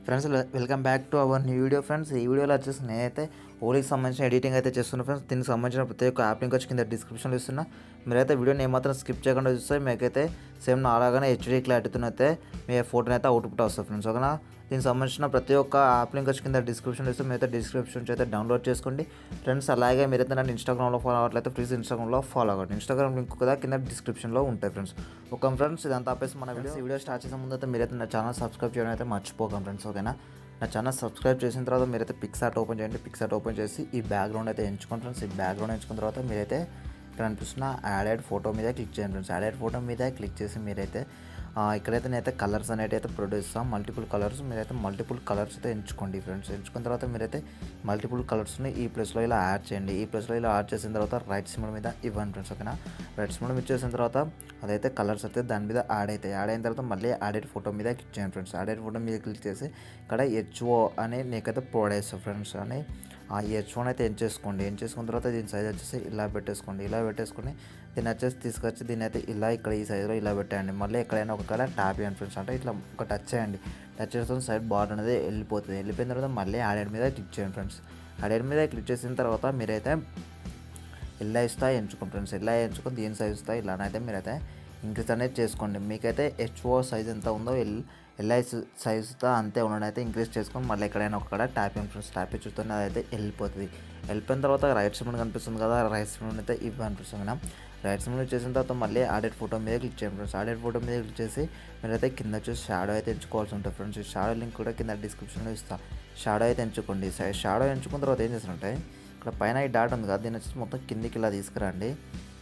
Friends welcome back to our new video friends. ఈ వీడియోలో వచ్చేసి నేనైతే హోలీకి సంబంధించిన ఎడిటింగ్ అయితే చేస్తున్నా ఫ్రెండ్స్. దీనికి సంబంధించిన ప్రతి ఒక్క యాప్ లింక్ వచ్చి కింద డిస్క్రిప్షన్లో ఇస్తున్నా. మీరైతే వీడియోని ఏమాత్రం స్కిప్ చేయకుండా చూస్తే మీకైతే సేమ్ నా అలాగానే హెచ్డీ క్లారిటీతో అయితే మీ ఫోటోని అయితే అవుట్పుట్ వస్తుంది ఫ్రెండ్స్. ఓకేనా, దీనికి సంబంధించిన ప్రతి ఒక్క యాప్ లింక్ వచ్చి కింద డిస్క్రిప్షన్ ఇస్తే మీరైతే డిస్క్రిప్షన్ అయితే డౌన్లోడ్ చేసుకోండి ఫ్రెండ్స్. అలాగే మీరైతే నన్ను ఇన్స్టాగ్రామ్లో ఫాలో అవ్వట్లయితే ప్లీజ్ ఇన్స్టాగ్రామ్లో ఫాలో అవ్వండి. ఇన్స్టాగ్రామ్ లింక్ కూడా కింద డిస్క్రిప్షన్లో ఉంటాయి ఫ్రెండ్స్. ఓకే ఫ్రెండ్స్, ఇదంతా ఆపేసి మన వీడియో స్టార్ట్ చేసే ముందు అయితే మీరైతే నా ఛానల్ సబ్స్క్రైబ్ చేయడం అయితే మర్చిపోకండి ఫ్రెండ్స్. ఓకేనా, నా ఛానల్ సబ్స్క్రైబ్ చేసిన తర్వాత మీరైతే పిక్సార్ట్ ఓపెన్ చేయండి. పిక్సార్ట్ ఓపెన్ చేసి ఈ బ్యాక్గ్రౌండ్ అయితే ఎంచుకోండి ఫ్రెండ్స్. ఈ బ్యాక్గ్రౌండ్ ఎంచుకున్న తర్వాత మీరైతే ఇక్కడ అనిపిస్తున్న యాడెడ్ ఫోటో మీద క్లిక్ చేయండి ఫ్రెండ్స్. యాడెడ్ ఫోటో మీద క్లిక్ చేసి మీరైతే ఇక్కడైతే నేనైతే కలర్స్ అనేవి అయితే ప్రొడ్యూస్ చేస్తాం. మల్టిపుల్ కలర్స్ మీరైతే మల్టిపుల్ కలర్స్ అయితే ఎంచుకోండి ఫ్రెండ్స్. ఎంచుకున్న తర్వాత మీరైతే మల్టిపుల్ కలర్స్ని ఈ ప్లేస్లో ఇలా యాడ్ చేయండి. ఈ ప్లేస్లో ఇలా యాడ్ చేసిన తర్వాత రైట్ సిమ్బల్ మీద ఇవ్వండి ఫ్రెండ్స్. ఓకేనా, రైట్ సిమ్బల్ ఇచ్చేసిన తర్వాత అదైతే కలర్స్ అయితే దాని మీద యాడ్ అవుతాయి. యాడ్ అయిన తర్వాత మళ్ళీ యాడెడ్ ఫోటో మీద క్లిక్ చేయండి ఫ్రెండ్స్. యాడెడ్ ఫోటో మీద క్లిక్ చేసి ఇక్కడ హెచ్ఓ అని నీకైతే ప్రొవైడ్ చేస్తాను ఫ్రెండ్స్. అని ఆ హెచ్ఓని అయితే ఎంచేసుకోండి. ఎంచేసుకున్న తర్వాత దీని సైజ్ వచ్చేసి ఇలా పెట్టేసుకోండి. ఇలా పెట్టేసుకొని దీన్ని వచ్చేసి తీసుకొచ్చి దీన్ని అయితే ఇలా ఇక్కడ ఈ సైజులో ఇలా పెట్టండి. మళ్ళీ ఎక్కడైనా ఒక కలర్ ట్యాప్ చేయండి ఫ్రెండ్స్. అంటే ఇట్లా ఒక టచ్ చేయండి. టచ్ చేసిన సైడ్ బార్డర్ అనేది వెళ్ళిపోతుంది. వెళ్ళిపోయిన తర్వాత మళ్ళీ యాడెడ్ మీద క్లిక్ చేయండి ఫ్రెండ్స్. యాడెడ్ మీద క్లిక్ చేసిన తర్వాత మీరైతే ఎలా ఇస్తా ఎంచుకోండి ఫ్రెండ్స్. ఎలా ఎంచుకొని దీని సైజ్ ఇస్తా ఇలానైతే మీరైతే ఇంక్రీజ్ అనేది చేసుకోండి. మీకైతే హెచ్ఓ సైజ్ ఎంత ఉందో ఎల్ఐ సైజుతో అంతే ఉండడం అయితే ఇంక్రీజ్ చేసుకొని మళ్ళీ ఎక్కడైనా ఒక ట్యాపింగ్ ఫ్రెండ్స్. ట్యాపింగ్ చూస్తూనే అదైతే వెళ్ళిపోతుంది. వెళ్ళిపోయిన తర్వాత రైట్ సిమ్బల్ కనిపిస్తుంది కదా, రైట్ సిమ్బల్ అయితే ఇవ్వండి ఫ్రెండ్స్. ఓకేనా, రైట్ సిమ్బల్ చేసిన తర్వాత మళ్ళీ యాడెడ్ ఫోటో మీద క్లిక్ చేయండి ఫ్రెండ్స్. యాడెడ్ ఫోటో మీద క్లిక్ చేసి మీరైతే కింద వచ్చేసి షాడో అయితే ఎంచుకోవాల్సి ఉంటుంది ఫ్రెండ్స్. ఈ షాడో లింక్ కూడా కింద డిస్క్రిప్షన్లో ఇస్తాను. షాడో అయితే ఎంచుకోండి. షాడో ఎంచుకున్న తర్వాత ఏం చేస్తారంటే ఇక్కడ పైన ఈ డాట్ ఉంది కదా, దీన్ని వచ్చేసి మొత్తం కిందికి ఇలా తీసుకురండి.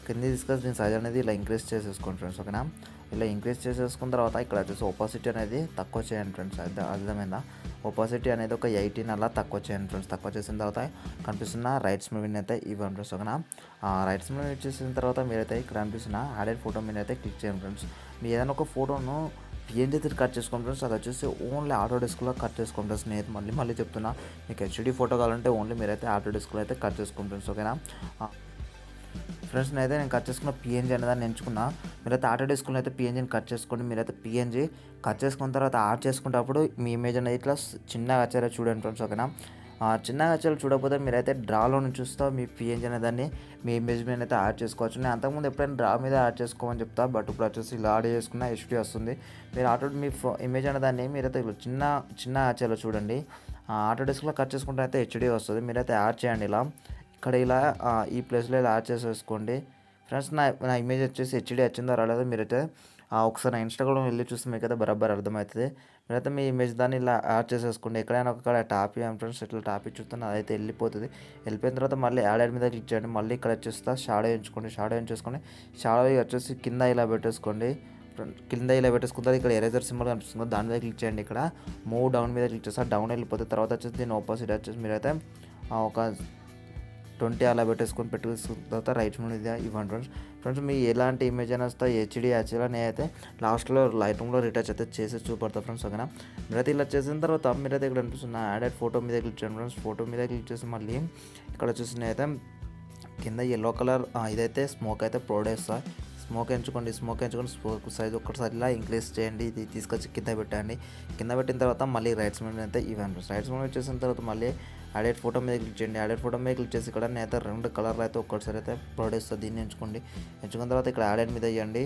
కింది తీసుకొచ్చి దీని సైజ్ అనేది ఇలా ఇంక్రీజ్ చేసేసుకోండి ఫ్రెండ్స్. ఓకేనా, ఇలా ఇంక్రీజ్ చేసేసుకున్న తర్వాత ఇక్కడ వచ్చేసి ఒపాసిటీ అనేది తక్కువ చేయండి ఫ్రెండ్స్. అర్థమైందా? ఒపాసిటీ అనేది ఒక 18 అలా తక్కువ చేయండి ఫ్రెండ్స్. తక్కువ చేసిన తర్వాత కనిపిస్తున్న రైట్ సిమ్బల్ అయితే ఇవ్వండి ఫ్రెండ్స్. ఓకేనా, రైట్ సిమ్బల్ చేసిన తర్వాత మీరైతే ఇక్కడ కనిపిస్తున్న యాడెడ్ ఫోటో మీద అయితే క్లిక్ చేయండి ఫ్రెండ్స్. మీరు ఏదైనా ఒక ఫోటోను పిఎన్జీ కట్ చేసుకోండి ఫ్రెండ్స్. అది వచ్చేసి ఓన్లీ ఆటో డిస్క్లో కట్ చేసుకోండి ఫ్రెండ్స్. నేను మళ్ళీ చెప్తున్నా, మీకు హెచ్డీ ఫోటో కావాలంటే ఓన్లీ మీరైతే ఆటో డిస్క్లో అయితే కట్ చేసుకోండి ఫ్రెండ్స్. ఓకేనా ఫ్రెండ్స్, నేను కట్ చేసుకున్న పిఎన్జీ అనేదాన్ని ఎంచుకున్నా. మీరైతే ఆటో డిస్క్లో అయితే పిఎన్జీని కట్ చేసుకోండి. మీరైతే పిఎన్జీ కట్ చేసుకున్న తర్వాత యాడ్ చేసుకునేటప్పుడు మీ ఇమేజ్ అనేది ఇట్లా చిన్నగా వచ్చారో చూడండి ఫ్రెండ్స్. ఓకేనా, చిన్నగా వచ్చారో చూడకపోతే మీరైతే డ్రాలో నుంచి చూస్తా మీ పిఎన్జీ అనేదాన్ని మీ ఇమేజ్ మీద అయితే యాడ్ చేసుకోవచ్చు. నేను అంతకుముందు ఎప్పుడైనా డ్రా మీద యాడ్ చేసుకోమని చెప్తా, బట్ ఇప్పుడు వచ్చేసి ఇలా యాడ్ చేసుకున్న హెచ్డీ వస్తుంది. మీరు ఆటో మీ ఇమేజ్ అనేదాన్ని మీరైతే చిన్న వచ్చేలా చూడండి. ఆటో డిస్క్లో కట్ చేసుకుంటే అయితే హెచ్డీ వస్తుంది. మీరైతే యాడ్ చేయండి ఇలా. ఇక్కడ ఇలా ఈ ప్లేస్లో ఇలా యాడ్ చేసేసుకోండి ఫ్రెండ్స్. నా ఇమేజ్ వచ్చేసి హెచ్డీ వచ్చిందో రాలేదో మీరైతే ఒకసారి నా ఇన్స్టాగ్రామ్ వెళ్ళి చూస్తే మీకైతే బరాబర్ అర్థమవుతుంది. మీరైతే మీ ఇమేజ్ దాన్ని ఇలా యాడ్ చేసేసుకోండి. ఎక్కడైనా ఒక టాప్ ఇవ్వండి ఫ్రెండ్స్. ఇట్లా టాప్ ఇచ్చుతాను అదైతే వెళ్ళిపోతుంది. వెళ్ళిపోయిన తర్వాత మళ్ళీ యాడ్ మీద క్లిక్ చేయండి. మళ్ళీ ఇక్కడ వచ్చేస్తా షాడో ఎంచుకోండి. షాడో ఎంచుకొని షాడో వచ్చేసి కింద ఇలా పెట్టేసుకోండి. కింద ఇలా పెట్టేసుకుంటే ఇక్కడ ఎరేజర్ సింబల్ కనిపిస్తుంది, దాని మీద క్లిక్ చేయండి. ఇక్కడ మూవ్ డౌన్ మీద క్లిక్ చేస్తే డౌన్ వెళ్ళిపోతే తర్వాత వచ్చేసి దీని ఆపోజిట్ వచ్చేసి మీరైతే ఒక 20 అలా పెట్టుకున్న తర్వాత రైట్ మీద ఇవ్వండి ఫ్రెండ్స్. మీ ఎలాంటి ఇమేజ్ అయినా వస్తే హెచ్డీ యాక్చువల్గా నేనైతే లాస్ట్లో లైట్రూమ్లో రీటచ్ అయితే చేసి చూపడతా ఫ్రెండ్స్. ఓకేనా, మీరైతే ఇలా చేసిన తర్వాత మీరైతే ఇక్కడ అనిపిస్తున్న యాడెడ్ ఫోటో మీద క్లిక్ చేయండి ఫ్రెండ్స్. ఫోటో మీద క్లిక్ చేసి మళ్ళీ ఇక్కడ వచ్చేసి నేనైతే కింద ఎల్లో కలర్ ఇదైతే స్మోక్ అయితే ప్రొవైడ్ చేస్తాను. స్మోక్ ఎంచుకొని స్మోక్ సైజ్ ఒక్కసారి ఇలా ఇంక్రీజ్ చేయండి. ఇది తీసుకొచ్చి కింద పెట్టండి. కింద పెట్టిన తర్వాత మళ్ళీ రైట్ సైడ్ అయితే ఇవ్వండి. రైట్ సైడ్ వచ్చేసిన తర్వాత మళ్ళీ యాడెడ్ ఫోటో మీద క్లిక్ చేయండి. యాడెడ్ ఫోటో మీద క్లిక్ చేసి ఇక్కడ నేనైతే 2 కలర్లు అయితే ఒక్కసారి అయితే ప్రొవైడ్ చేస్తుంది. దీన్ని ఎంచుకోండి. ఎంచుకున్న తర్వాత ఇక్కడ యాడెడ్ మీద ఇవ్వండి.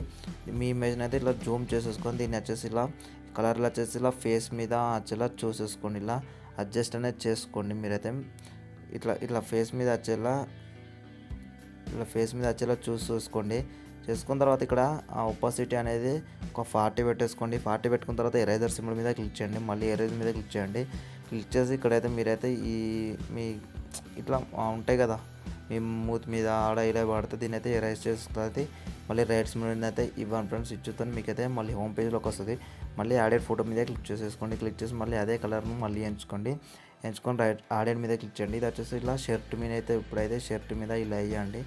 మీ ఇమేజ్ని అయితే ఇట్లా జూమ్ చేసేసుకొని దీన్ని వచ్చేసి ఇలా కలర్లు వచ్చేసి ఇలా ఫేస్ మీద వచ్చేలా చూసేసుకోండి. ఇలా అడ్జస్ట్ అనేది చేసుకోండి. మీరైతే ఇట్లా ఫేస్ మీద వచ్చేలా చూసుకోండి. చేసుకున్న తర్వాత ఇక్కడ ఒపాసిటీ అనేది ఒక 40 పెట్టేసుకోండి. 40 పెట్టుకున్న తర్వాత ఎరేజర్ సింబల్ మీద క్లిక్ చేయండి. మళ్ళీ ఎరేజ్ మీద క్లిక్ చేయండి. క్లిక్ చేసి ఇక్కడైతే మీరైతే మీ ఇట్లా ఉంటాయి కదా, మీ మూతి మీద ఆడ ఇలా పడితే దీని అయితే ఎరేజ్ చేస్తుంది. మళ్ళీ రైట్ సింబల్ అయితే ఇవ్వండి ఫ్రెండ్స్. ఇచ్చుతాను మీకైతే మళ్ళీ హోమ్ పేజ్లోకి వస్తుంది. మళ్ళీ యాడెడ్ ఫోటో మీద క్లిక్ చేసేసుకోండి. క్లిక్ చేసి మళ్ళీ అదే కలర్ను మళ్ళీ ఎంచుకొని యాడెడ్ మీద క్లిక్ చేయండి. ఇది వచ్చేసి ఇలా షర్ట్ మీద అయితే ఇప్పుడైతే షర్ట్ మీద ఇలా వేయండి.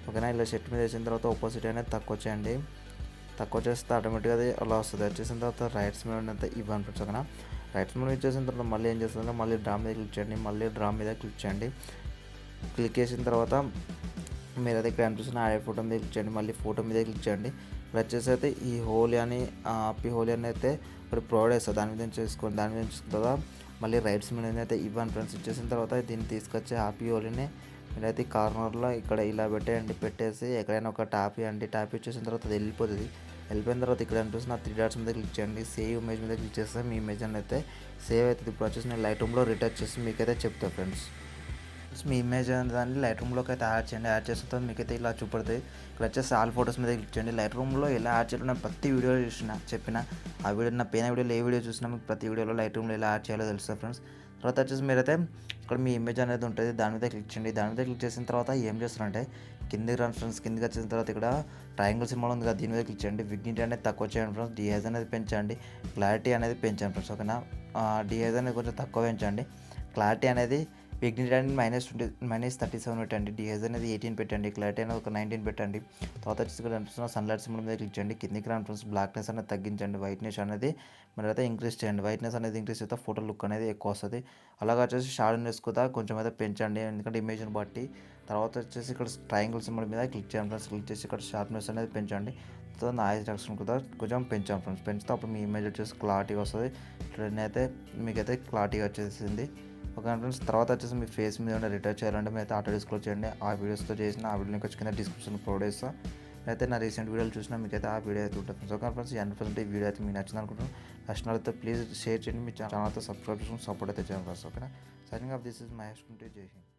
ఓకేనా, ఇలా షర్ట్ మీద వేసిన తర్వాత ఆపోజిట్ అనేది తక్కువ చేయండి. తక్కువ చేస్తే ఆటోమేటిక్గా అది అలా వస్తుంది. వచ్చేసిన తర్వాత రైట్ సైడ్ అయితే ఇవ్వండి ఫ్రెండ్స్. ఓకేనా, రైట్ సైడ్ ఇచ్చేసిన తర్వాత మళ్ళీ ఏం చేస్తుందంటే మళ్ళీ డ్రా మీద క్లిక్ చేయండి. మళ్ళీ డ్రా మీద క్లిక్ చేయండి. క్లిక్ చేసిన తర్వాత మీరు అయితే ఇక్కడ అనిపిస్తున్న యాడ్ ఫోటో మీద క్లిక్ చేయండి. మళ్ళీ ఫోటో మీద క్లిక్ చేయండి. ఇక్కడ వచ్చేసి అయితే ఈ హోలీ అని హోలీ అని అయితే ఇప్పుడు ప్రొవైడ్ చేస్తుంది దాని మీద చేసుకోండి. దాని మీద చేసుకున్న తర్వాత మళ్ళీ రైట్స్ మీద అయితే ఇవ్వండి ఫ్రెండ్స్. ఇచ్చేసిన తర్వాత దీన్ని తీసుకొచ్చి హ్యాపీ హోలీని మీరైతే కార్నర్లో ఇక్కడ ఇలా పెట్టేసి ఎక్కడైనా ఒక ట్యాప్ ఇవ్వండి. ట్యాప్ ఇచ్చేసిన తర్వాత అది వెళ్ళిపోతుంది. వెళ్ళిపోయిన తర్వాత ఇక్కడ అనిపిస్తుంది నా 3 డాట్స్ మీద క్లిక్ చేయండి. సేవ్ ఇమేజ్ మీద క్లిక్ చేస్తే మీ ఇమేజ్ అయితే సేవ్ అవుతుంది. ఇప్పుడు వచ్చేసి నేను లైట్ రూమ్లో రిటచ్ చేసి మీకైతే చెప్తాను ఫ్రెండ్స్. మీ ఇమేజ్ దాన్ని లైట్ రూమ్లోకి అయితే యాడ్ చేయండి. యాడ్ చేసిన తర్వాత మీకైతే ఇలా చూపడుతుంది. ఇక్కడ వచ్చేసి ఆల్ ఫోటోస్ మీద క్లిక్ చేయండి. లైట్ రూమ్లో ఎలా యాడ్ చేయాలో నేను ప్రతి వీడియోలో చెప్పిన ఆ వీడియో నా పైన వీడియోలో ఏ వీడియో చూసినా మీకు ప్రతి వీడియోలో లైట్ రూమ్లో ఎలా యాడ్ చేయాలో తెలుస్తుంది ఫ్రెండ్స్. తర్వాత వచ్చేసి మీరైతే ఇక్కడ మీ ఇమేజ్ అనేది ఉంటుంది, దాని మీద క్లిక్ చేయండి. దాని మీద క్లిక్ చేసిన తర్వాత ఏం చేస్తారంటే కిందికి రండి ఫ్రెండ్స్. కిందికి వచ్చిన తర్వాత ఇక్కడ ట్రయాంగిల్ సింబల్ ఉంది కదా, దీని మీద క్లిక్ చేయండి. విగ్నిటీ అనేది తక్కువ చేయండి ఫ్రెండ్స్. డిహైజ్ అనేది పెంచండి. క్లారిటీ అనేది పెంచండి ఫ్రెండ్స్. ఓకేనా, డిహైజ్ అనేది కొంచెం తక్కువ పెంచండి. క్లారిటీ అనేది విగ్నిటీ అనేది -37 పెట్టండి. డిహైజ్ అనేది 18 పెట్టండి. క్లారిటీ అనేది ఒక 19 పెట్టండి. తర్వాత వచ్చేసి ఇక్కడ కనిపిస్తున్న సన్లైట్ సింబల్ మీద క్లిక్ చేయండి. కిందికి రండి ఫ్రెండ్స్. బ్లాక్నెస్ అనేది తగ్గించండి. వైట్నెస్ అనేది మీరైతే ఇంక్రీజ్ చేయండి. వైట్నెస్ అనేది ఇంక్రీజ్ చేస్తే ఫోటో లుక్ అనేది ఎక్కువ వస్తుంది. అలాగే వచ్చేసి షాడోనెస్ కూడా కొంచెం అయితే పెంచండి, ఎందుకంటే ఇమేజ్ని బట్టి. తర్వాత వచ్చేసి ఇక్కడ ట్రయాంగిల్ సింబల్ మీద క్లిక్ చేయండి ఫ్రెండ్స్. క్లిక్ చేసి ఇక్కడ షార్ప్నెస్ అనేది పెంచండి. తర్వాత నాయిస్ రిడక్షన్ కూడా కొంచెం పెంచాం ఫ్రెండ్స్. పెంచితే అప్పుడు మీ ఇమేజ్ వచ్చేసి క్లారిటీగా వస్తుంది. అయితే మీకైతే క్లారిటీగా వచ్చేసింది. Okay friends. తర్వాత వచ్చేసి మీ ఫేస్ మీద ఉండే రిటర్న్ చేయాలంటే మీరు అయితే ఆటో డిస్క్లోజ్ చేయండి. ఆ వీడియోస్తో చేసిన ఆ వీడియో లింక్ వచ్చి కింద డిస్క్రిప్షన్ ప్రొవైడ్ చేస్తాను. అయితే నా రీసెంట్ వీడియోలు చూసినా మీకైతే ఆ వీడియో అయితే ఉంటుంది. ఓకే ఫ్రెండ్స్, 100% ఈ వీడియో అయితే మీకు నచ్చింది అనుకుంటున్నాను. నచ్చినట్లయితే ప్లీజ్ షేర్ చేయండి. మీ ఛానల్ అయితే సబ్స్క్రైబ్ చేసుకుని సపోర్ట్ అయితే చేయండి ఫ్రెండ్స్. ఓకేనా, signing off this is Mahesh కుంటే. జై హింద్.